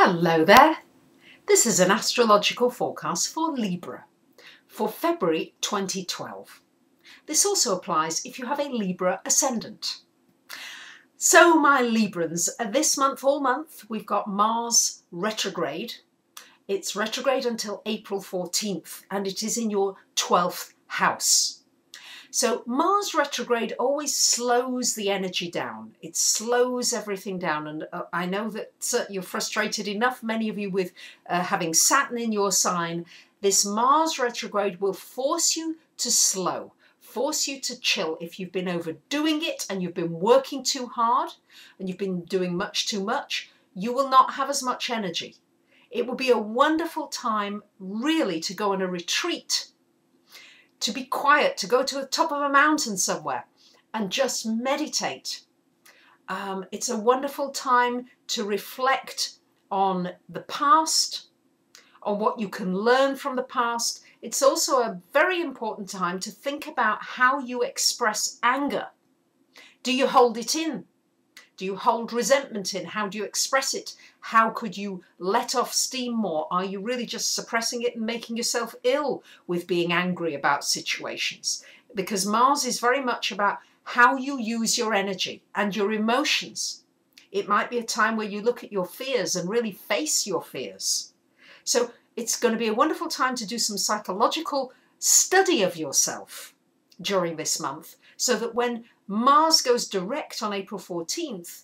Hello there. This is an astrological forecast for Libra for February 2012. This also applies if you have a Libra ascendant. So my Librans, this month, all month, we've got Mars retrograde. It's retrograde until April 14th and it is in your 12th house. So Mars retrograde always slows the energy down. It slows everything down. And I know that you're frustrated enough, many of you, with having Saturn in your sign. This Mars retrograde will force you to slow, force you to chill. If you've been overdoing it and you've been working too hard and you've been doing much too much, you will not have as much energy. It will be a wonderful time really to go on a retreat, to be quiet, to go to the top of a mountain somewhere and just meditate. It's a wonderful time to reflect on the past, on what you can learn from the past. It's also a very important time to think about how you express anger. Do you hold it in? Do you hold resentment in? How do you express it? How could you let off steam more? Are you really just suppressing it and making yourself ill with being angry about situations? Because Mars is very much about how you use your energy and your emotions. It might be a time where you look at your fears and really face your fears. So it's going to be a wonderful time to do some psychological study of yourself during this month, so that when Mars goes direct on April 14th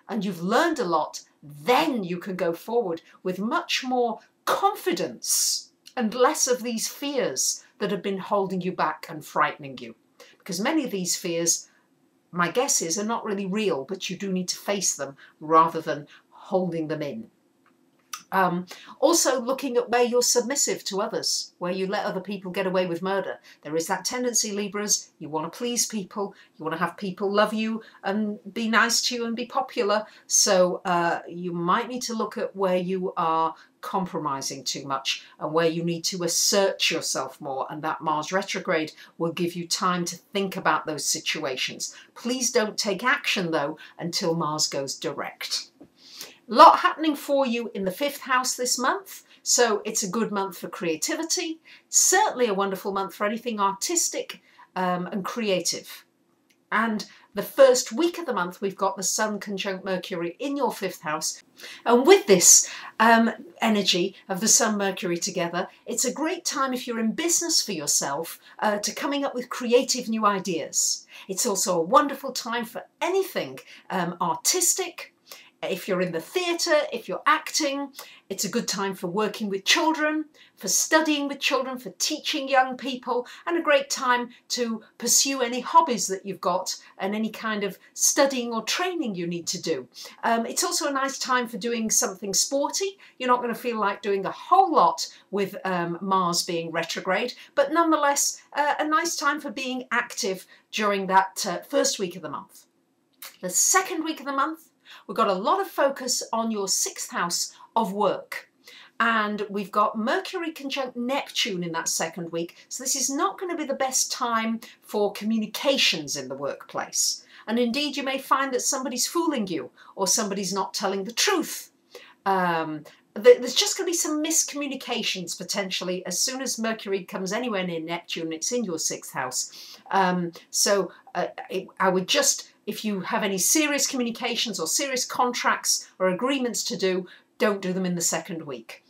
and you've learned a lot, then you can go forward with much more confidence and less of these fears that have been holding you back and frightening you. Because many of these fears, my guess is, are not really real, but you do need to face them rather than holding them in. Also looking at where you're submissive to others, where you let other people get away with murder. There is that tendency, Libras, you want to please people, you want to have people love you and be nice to you and be popular. So you might need to look at where you are compromising too much and where you need to assert yourself more, and that Mars retrograde will give you time to think about those situations. Please don't take action though until Mars goes direct. Lot happening for you in the 5th house this month, so it's a good month for creativity. Certainly a wonderful month for anything artistic and creative. And the first week of the month we've got the Sun conjunct Mercury in your 5th house, and with this energy of the Sun Mercury together, it's a great time if you're in business for yourself to coming up with creative new ideas. It's also a wonderful time for anything artistic. If you're in the theatre, if you're acting, it's a good time for working with children, for studying with children, for teaching young people, and a great time to pursue any hobbies that you've got and any kind of studying or training you need to do. It's also a nice time for doing something sporty. You're not going to feel like doing a whole lot with Mars being retrograde, but nonetheless a nice time for being active during that first week of the month. The second week of the month, we've got a lot of focus on your 6th house of work, and we've got Mercury conjunct Neptune in that second week, so this is not going to be the best time for communications in the workplace. And indeed you may find that somebody's fooling you or somebody's not telling the truth. There's just going to be some miscommunications potentially as soon as Mercury comes anywhere near Neptune. It's in your 6th house. I would just, if you have any serious communications or serious contracts or agreements to do, don't do them in the second week.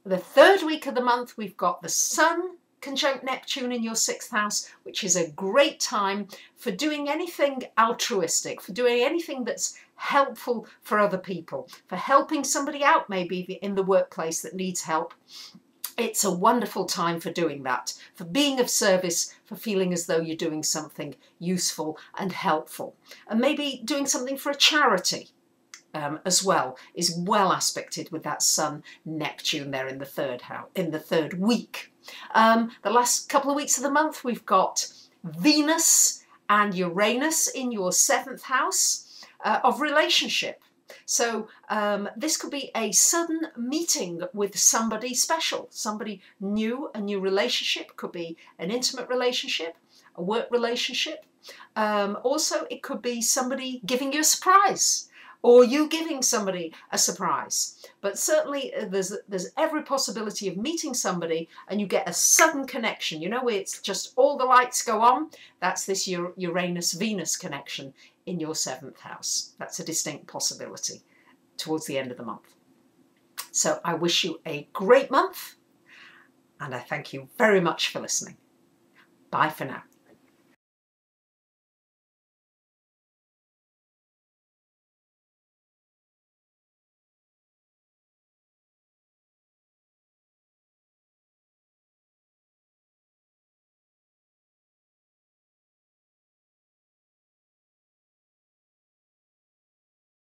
The third week of the month, we've got the Sun conjunct Neptune in your 6th house, which is a great time for doing anything altruistic, for doing anything that's helpful for other people, for helping somebody out maybe in the workplace that needs help. It's a wonderful time for doing that, for being of service, for feeling as though you're doing something useful and helpful. And maybe doing something for a charity as well is well aspected with that Sun Neptune there in the third week. The last couple of weeks of the month we've got Venus and Uranus in your 7th house of relationship. So this could be a sudden meeting with somebody special, somebody new, a new relationship. Could be an intimate relationship, a work relationship. Also, it could be somebody giving you a surprise or you giving somebody a surprise. But certainly there's every possibility of meeting somebody and you get a sudden connection. You know, where it's just all the lights go on. That's this Uranus-Venus connection in your 7th house. That's a distinct possibility towards the end of the month. So I wish you a great month and I thank you very much for listening. Bye for now.